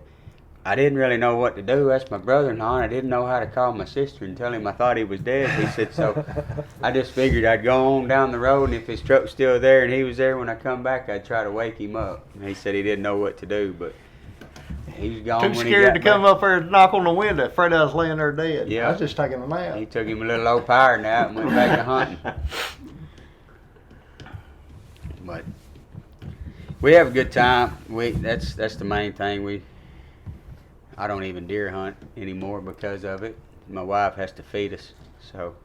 "I didn't really know what to do. That's my brother-in-law, and I didn't know how to call my sister and tell him I thought he was dead." He said, "So I just figured I'd go on down the road, and if his truck's still there and he was there when I come back, I'd try to wake him up." And he said he didn't know what to do, but he was gone Too when he scared got to come back. up there and knock on the window, afraid I was laying there dead. Yeah. I was just taking a nap. He took him a little low power nap and went back to hunting. But we have a good time. That's the main thing. I don't even deer hunt anymore because of it. My wife has to feed us, so.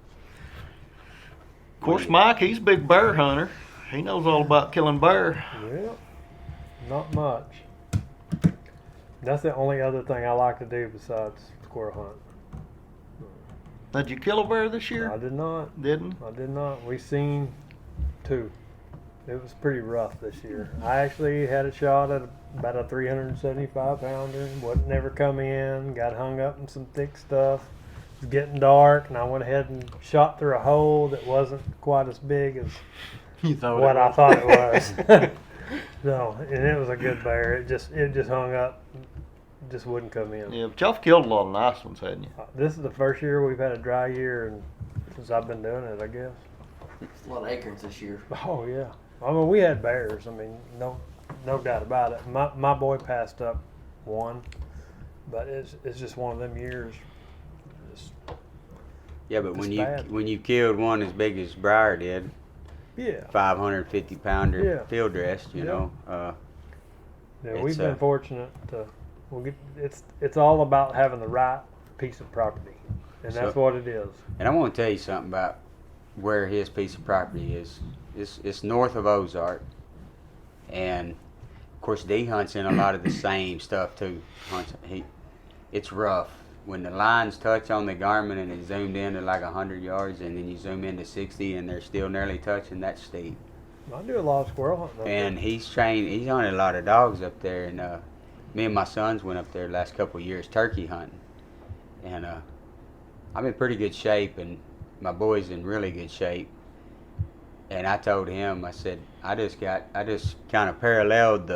Of course, Mike, he's a big bear hunter. He knows all about killing bear. Well, not much. That's the only other thing I like to do besides squirrel hunt. Did you kill a bear this I year? did not. Didn't? I did not. We seen 2. It was pretty rough this year. I actually had a shot at about a 375 pounder. Wouldn't never come in. Got hung up in some thick stuff. It was getting dark, and I went ahead and shot through a hole that wasn't quite as big as You thought what it I was. thought it was. No, and it was a good bear. It just hung up. Just wouldn't come in. Yeah, but y'all have killed a lot of nice ones, hadn't you? This is the first year we've had a dry year, and since I've been doing it, I guess. It's a lot of acorns this year. Oh yeah. I mean, we had bears. I mean, no doubt about it. My boy passed up one, but it's just one of them years. Just, Yeah, but It's bad. when you killed one as big as Briar did, yeah. 550 pounder Yeah. field dressed, you Yeah. know. Yeah, It's, we've been fortunate to. It's all about having the right piece of property, and that's So- what it is. And I want to tell you something about where his piece of property is. It's north of Ozark, and of course D hunts in a lot of the same stuff too. It's rough when the lines touch on the Garmin and it's zoomed in to like 100 yards, and then you zoom in to 60 and they're still nearly touching. That's steep. I do a lot of squirrel hunting. up And there. he's hunted a lot of dogs up there, and me and my sons went up there the last couple of years turkey hunting, and I'm in pretty good shape, and my boy's in really good shape. And I told him, I said, I just kind of paralleled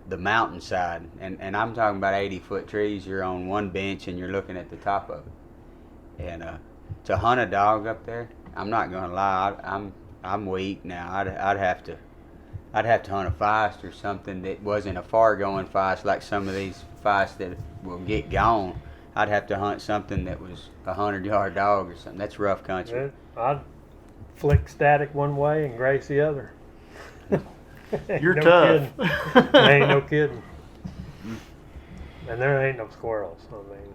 the mountainside, and I'm talking about 80-foot trees. You're on one bench and you're looking at the top of it. And to hunt a dog up there, I'm not gonna lie, I'm weak now. I'd have to hunt a feist or something that wasn't a far going feist like some of these feists that will get gone. I'd have to hunt something that was a 100-yard dog or something. That's rough country. I'd flick static one way and Grace the other. You're No tough. kidding. Ain't no kidding. And there ain't no squirrels. I mean,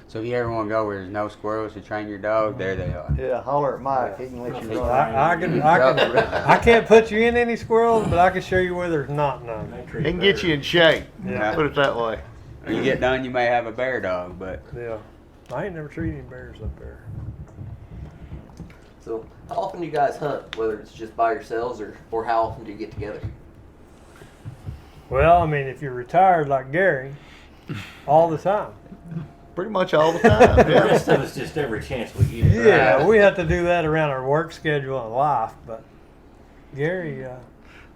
So if you ever want to go where there's no squirrels to train your dog, there they are. Yeah, holler at Mike. He can let you run. I can't put you in any squirrels, but I can show you where there's not none. He can get you in shape. Yeah. Put it that way. When you get done, you may have a bear dog, but Yeah. I ain't never treated any bears up there. So, how often do you guys hunt? Whether it's just by yourselves or how often do you get together? Well, I mean, if you're retired like Gary, all the time. Pretty much all the time. The Yeah. rest of us just every chance we get. Yeah, we have to do that around our work schedule and life, but Gary,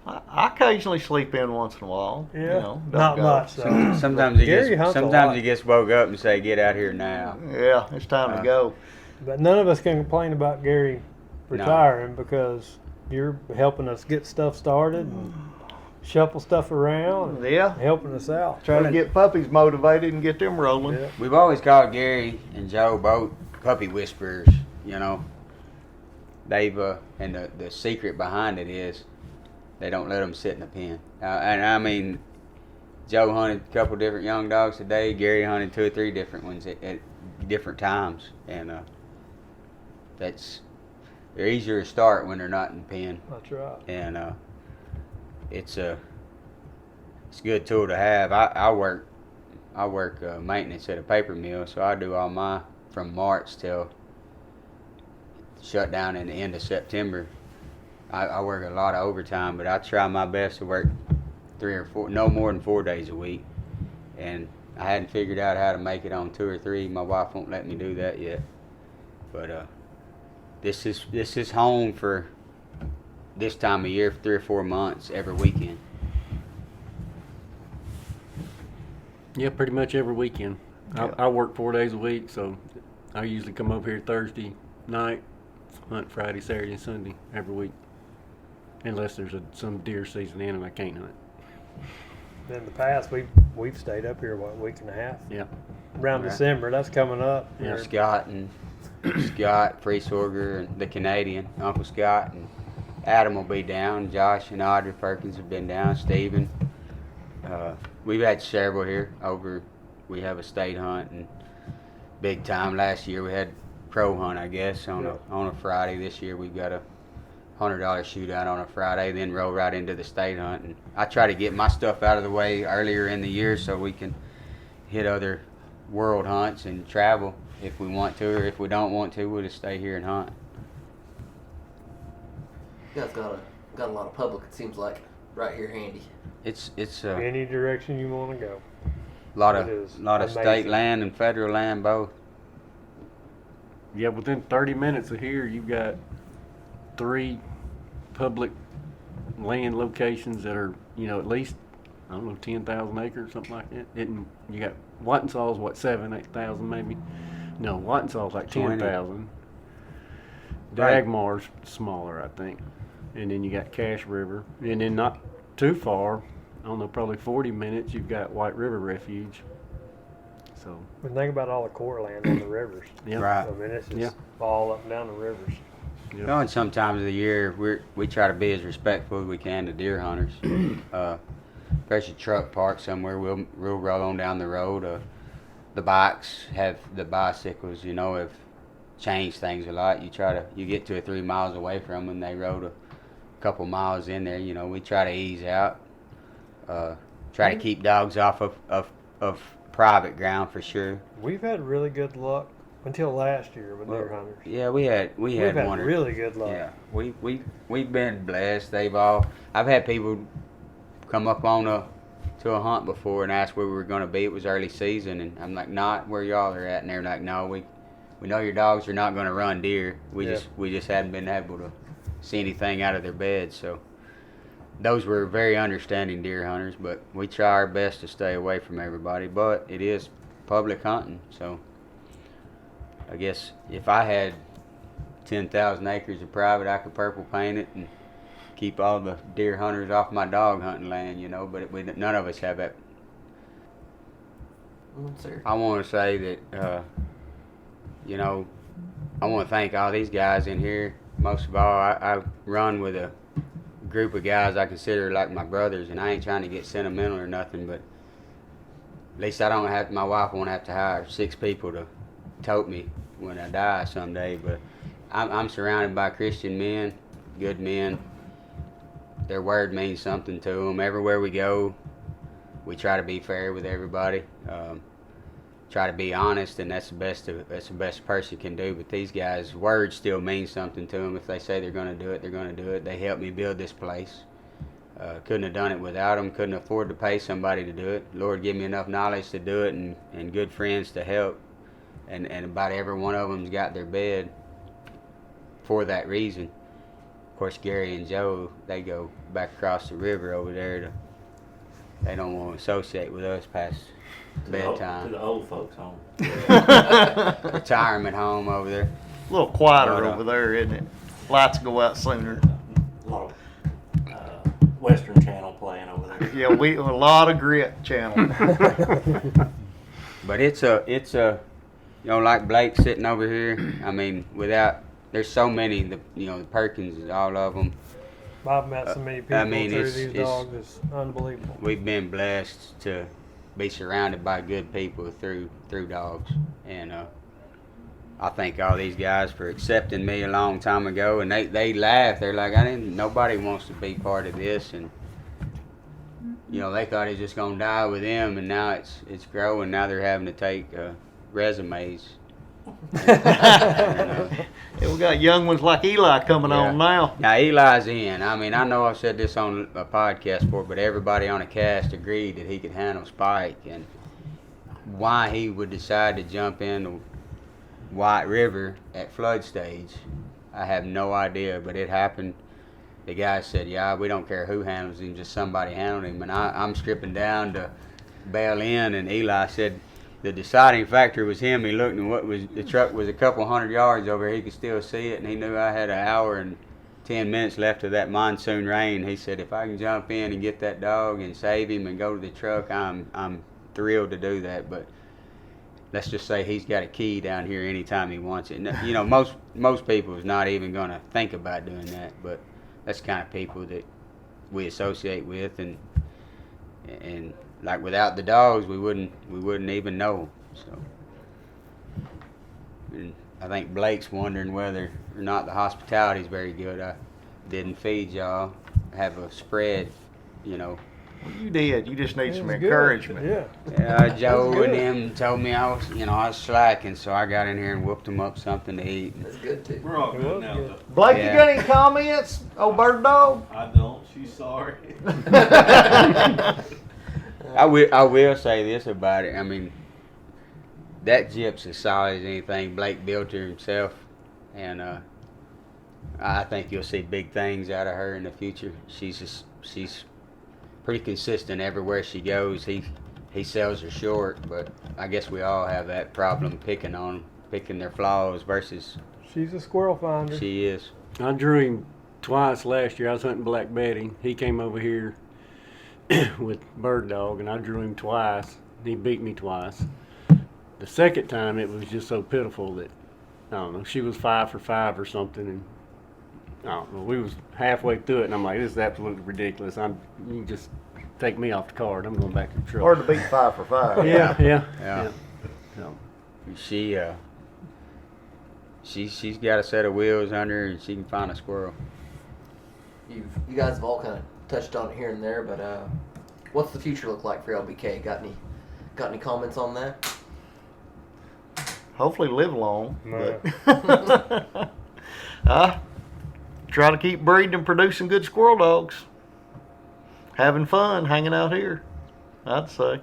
I occasionally sleep in once in a while. yeah, You know, don't not go. much. So. sometimes he Gary hunts a lot. sometimes he gets woke up and say, "Get out here now." Yeah, it's time to go. But none of us can complain about Gary retiring because you're helping us get stuff started and shuffle stuff around and Yeah. helping us out. Trying to get puppies motivated and get them rolling. Yeah. We've always called Gary and Joe both puppy whisperers. You know, they've and the secret behind it is they don't let them sit in the pen. And I mean, Joe hunted a couple different young dogs today. Gary hunted 2 or 3 different ones at different times, and they're easier to start when they're not in the pen. That's right. And it's a good tool to have. I work maintenance at a paper mill, so I do all my from March till shut down in the end of September. I work a lot of overtime, but I try my best to work 3 or 4, no more than 4 days a week. And I hadn't figured out how to make it on 2 or 3. My wife won't let me do that yet. But this is home for this time of year for 3 or 4 months every weekend. Yeah, pretty much every weekend. Yeah. I work 4 days a week, so I usually come over here Thursday night, hunt Friday, Saturday, and Sunday every week. Unless there's some deer season in and I can't hunt. In the past, we've stayed up here, what, a week and a half? Yeah. Around Right. December, that's coming up. Yeah. Or- Scott Freesorger, and the Canadian, Uncle Scott, and Adam will be down. Josh and Audrey Perkins have been down. Stephen. We've had several here over. We have a state hunt and big time. Last year we had pro hunt, I guess, on a Friday. This year we've got a $100 shootout on a Friday, then roll right into the state hunt. And I try to get my stuff out of the way earlier in the year so we can hit other world hunts and travel if we want to, or if we don't want to, we'll just stay here and hunt. You guys got a lot of public. It seems like right here handy. It's Any direction you want to go. lot It is of state amazing. land and federal land both. Yeah, within 30 minutes of here, you've got 3 public land locations that are, at least, 10,000 acres, something like that. You got Wattensaw's, 8,000 maybe? No, Wattensaw's like 20. 10,000. Right. Dagmar's smaller, I think. And then you got Cache River. And then not too far, probably 40 minutes, you've got White River Refuge. So, But think about all the core land on the rivers. yeah. Right. I mean, it's just Yeah. all up and down the rivers. Yeah. No, and sometimes of the year we try to be as respectful as we can to deer hunters. There's a truck parked somewhere, we'll roll on down the road. The bicycles, have changed things a lot. You get 2 or 3 miles away from them, they rode a couple miles in there. We try to ease out, try to keep dogs off of private ground for sure. We've had really good luck until last year with deer hunters. Yeah, we had We've had one. really good luck. Yeah, we've been blessed. I've had people come up to a hunt before and ask where we were going to be. It was early season, and I'm like, not where y'all are at, and they're like, no, we know your dogs are not going to run deer. We Yeah. just hadn't been able to see anything out of their beds. So those were very understanding deer hunters, but we try our best to stay away from everybody. But it is public hunting, so I guess if I had 10,000 acres of private, I could purple paint it and keep all the deer hunters off my dog hunting land, you know. But none of us have that. Sir. I want to say that, you know, I want to thank all these guys in here. Most of all, I run with a group of guys I consider like my brothers, and I ain't trying to get sentimental or nothing, but at least I don't have, my wife won't have to hire 6 people to tote me when I die someday. But I'm surrounded by Christian men, good men. Their word means something to them. Everywhere we go, we try to be fair with everybody. Try to be honest, and that's the best a person can do. But these guys, words still mean something to them. If they say they're going to do it, they're going to do it. They helped me build this place. Couldn't have done it without them. Couldn't afford to pay somebody to do it. Lord, give me enough knowledge to do it, and good friends to help. And about every one of them's got their bed for that reason. Of course, Gary and Joe, they go back across the river over there. They don't want to associate with us past bedtime. To the old folks' home. Retirement home over there. A little quieter But, over there, isn't it? Lights go out sooner. A lot of Western Channel playing over there. Yeah, a lot of grit channel. But it's a, you know, like Blake sitting over here. I mean, there's so many, the Perkins, all of them. I've met so many people I mean, through it's- these it's- dogs. It's unbelievable. We've been blessed to be surrounded by good people through dogs, and I thank all these guys for accepting me a long time ago. And they laugh. They're like, nobody wants to be part of this, and you know, they thought it was just gonna die with them, and now it's growing. Now they're having to take resumes. Yeah, we got young ones like Eli coming Yeah. on now. Now Eli's in. I mean, I know I've said this on a podcast before, but everybody on the cast agreed that he could handle Spike, and why he would decide to jump in the White River at flood stage, I have no idea, but it happened. The guy said, "Yeah, we don't care who handles him, just somebody handle him." And I'm stripping down to bail in, and Eli said the deciding factor was him. He looked, and the truck was a couple hundred yards over. He could still see it, and he knew I had an hour and 10 minutes left of that monsoon rain. He said, "If I can jump in and get that dog and save him and go to the truck, I'm thrilled to do that." But let's just say he's got a key down here anytime he wants it. And, you know, most people is not even going to think about doing that, but that's the kind of people that we associate with, and like without the dogs, we wouldn't even know. So, and I think Blake's wondering whether or not the hospitality is very good. I didn't feed y'all. I have a spread, you know. Well, you did. You just need It some was good. encouragement. Yeah. Joe That's and good. them told me I was slacking, so I got in here and whooped them up something to eat. That's good too. We're all It good was now, good. though. Blake, Yeah. you got any comments? Old bird dog? I don't. She's sorry. I will say this about it. I mean, that Gyp's as solid as anything. Blake built her himself, and I think you'll see big things out of her in the future. She's pretty consistent everywhere she goes. He sells her short, but I guess we all have that problem picking their flaws versus She's a squirrel finder. she is. I drew him twice last year. I was hunting Black Betty. He came over here with Bird Dog, and I drew him twice. He beat me twice. The second time, it was just so pitiful that, I don't know, she was 5 for 5 or something, and I don't know, we was halfway through it, and I'm like, this is absolutely ridiculous. You can just take me off the card. I'm going back to the truck. Hard to beat 5 for 5. Yeah. So, She's got a set of wheels under her, and she can find a squirrel. You guys have all kind of touched on it here and there, but what's the future look like for LBK? Got any comments on that? Hopefully live long. No. But, try to keep breeding and producing good squirrel dogs. Having fun hanging out here, I'd say.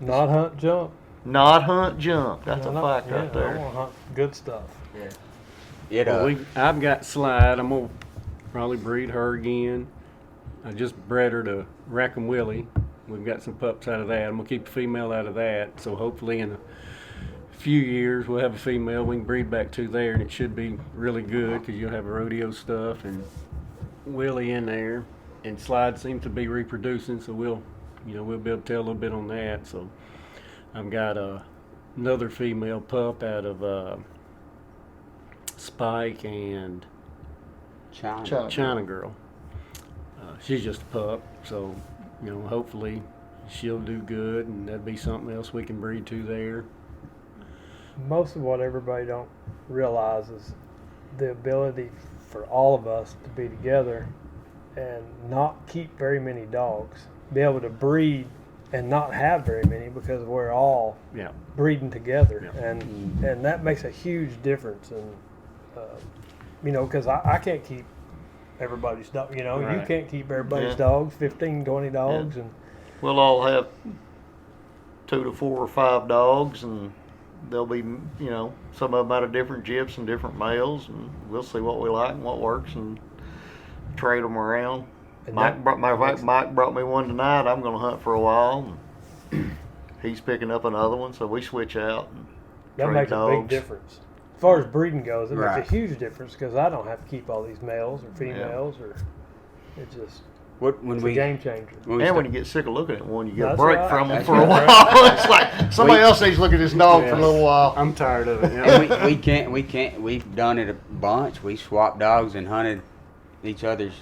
Not hunt jump. Not hunt junk. That's a No, fact yeah, right I there. want to hunt good stuff. Well, I've got Slide. I'm gonna probably breed her again. I just bred her to Rackham Willie. We've got some pups out of that. I'm gonna keep the female out of that. So hopefully in a few years we'll have a female we can breed back to there, and it should be really good because you'll have a rodeo stuff and Willie in there. And Slide seems to be reproducing, so we'll be able to tell a little bit on that. So I've got another female pup out of Spike and China Girl. She's just a pup, so hopefully she'll do good, and that'd be something else we can breed to there. Most of what everybody don't realize is the ability for all of us to be together and not keep very many dogs, be able to breed and not have very many because we're all breeding together, and that makes a huge difference. And because I can't keep everybody's dog. Right. You can't keep everybody's dogs, 15, 20 dogs, and We'll all have 2 to 4 or 5 dogs, and they'll be, some of them out of different gyps and different males, and we'll see what we like and what works and trade them around. And Mike brought me one tonight. I'm going to hunt for a while. And he's picking up another one, so we switch out. And that trade makes dogs. a big difference. As far as breeding goes, it Right. makes a huge difference because I don't have to keep all these males or females, or it just it's a game changer. When you get sick of looking at one, you get a That's break right. from them for a while. It's like somebody else needs to look at this dog for a little while. I'm tired of it. And we can't. We've done it a bunch. We swapped dogs and hunted each other's,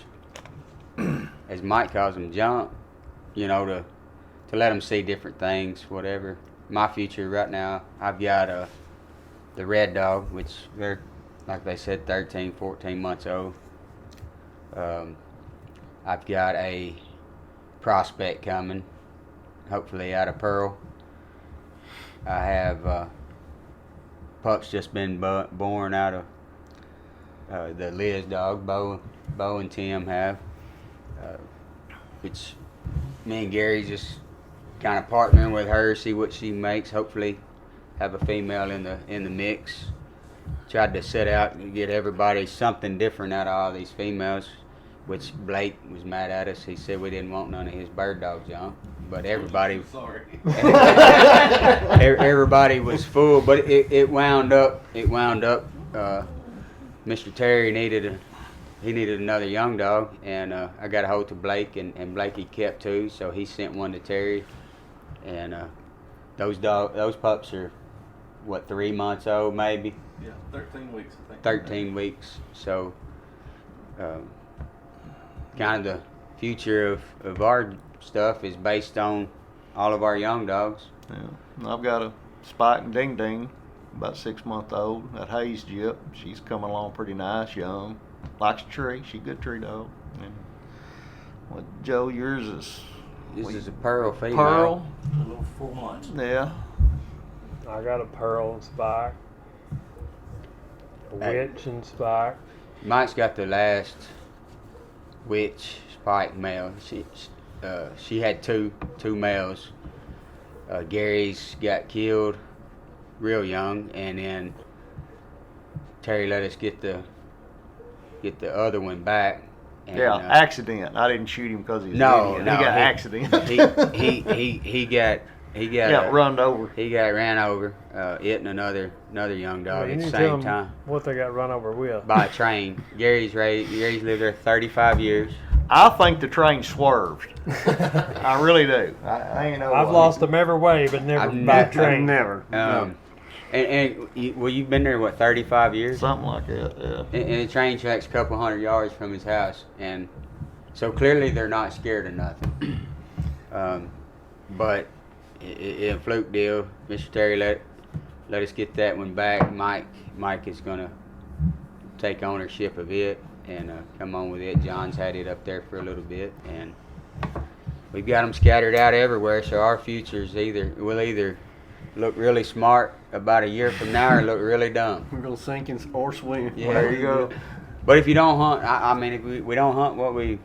as Mike calls them, junk. To let them see different things, whatever. My future right now, I've got the red dog, which they're, like they said, 13, 14 months old. I've got a prospect coming, hopefully out of Pearl. I have pups just been born out of the Liz dog, Bo and Tim have, which me and Gary just kind of partnering with her, see what she makes. Hopefully, have a female in the mix. Tried to set out and get everybody something different out of all these females, which Blake was mad at us. He said we didn't want none of his bird dog junk, but everybody everybody was full. But it wound up. Mr. Terry needed another young dog, and I got a hold of Blake, and Blake he kept 2, so he sent one to Terry, and those pups are 3 months old maybe. Yeah, 13 weeks, I think. 13 weeks. So, kind of the future of our stuff is based on all of our young dogs. Yeah. And I've got a Spike and Ding Ding, about 6 months old. That Hayes Gyp, she's coming along pretty nice, young. Likes a tree. She's a good tree dog. And what, Joe, yours is This is a Pearl female. Pearl. A little 4 months. Yeah. I got a Pearl and Spike, a Witch and Spike. Mike's got the last Witch Spike male. She had two males. Gary's got killed real young, and then Terry let us get the other one back. And, accident. I didn't shoot him because he was No, an no, idiot. He got he- accident. he got got run over. He got ran over, hitting another young dog You at need the to tell same 'em time what they got run over with. by a train. Gary's lived there 35 years. I think the train swerved. I really do. I ain't know. I've lost them every way, but never I've by never- train. Never. You've been there 35 years, Something like that. Yeah. and the train track's a couple hundred yards from his house, and so clearly they're not scared of nothing. But in fluke deal, Mr. Terry let us get that one back. Mike is gonna take ownership of it and come on with it. John's had it up there for a little bit, and we've got them scattered out everywhere. So our futures will either look really smart about a year from now or look really dumb. We're gonna sink or swim. Yeah. There you go. But if you don't hunt, I mean, if we don't hunt what we've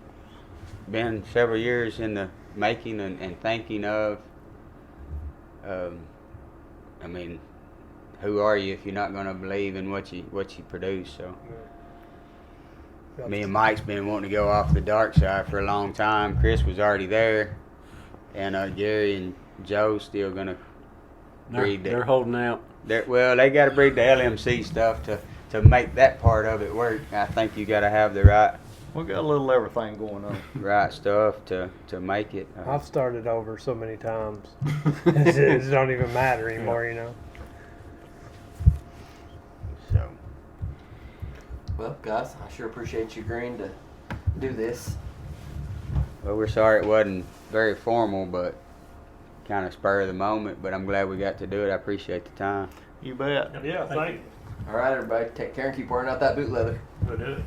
been several years in the making and thinking of, I mean, who are you if you're not going to believe in what you produce? So, me and Mike's been wanting to go off the dark side for a long time. Chris was already there, and Gary and Joe still going to breed. They're holding out. They got to breed the LMC stuff to make that part of it work. I think you got to have the right. We got a little everything going on. Right stuff to make it. I've started over so many times. It don't even matter anymore, you know. So, Well, guys, I sure appreciate you agreeing to do this. well, we're sorry it wasn't very formal, but kind of spur of the moment. But I'm glad we got to do it. I appreciate the time. You bet. Yeah, thank you. All right, everybody, take care and keep wearing out that boot leather. We'll do it.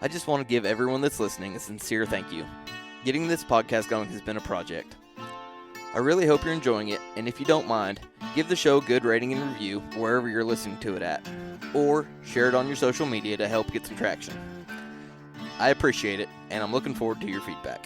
I just want to give everyone that's listening a sincere thank you. Getting this podcast going has been a project. I really hope you're enjoying it, and if you don't mind, give the show a good rating and review wherever you're listening to it at, or share it on your social media to help get some traction. I appreciate it, and I'm looking forward to your feedback.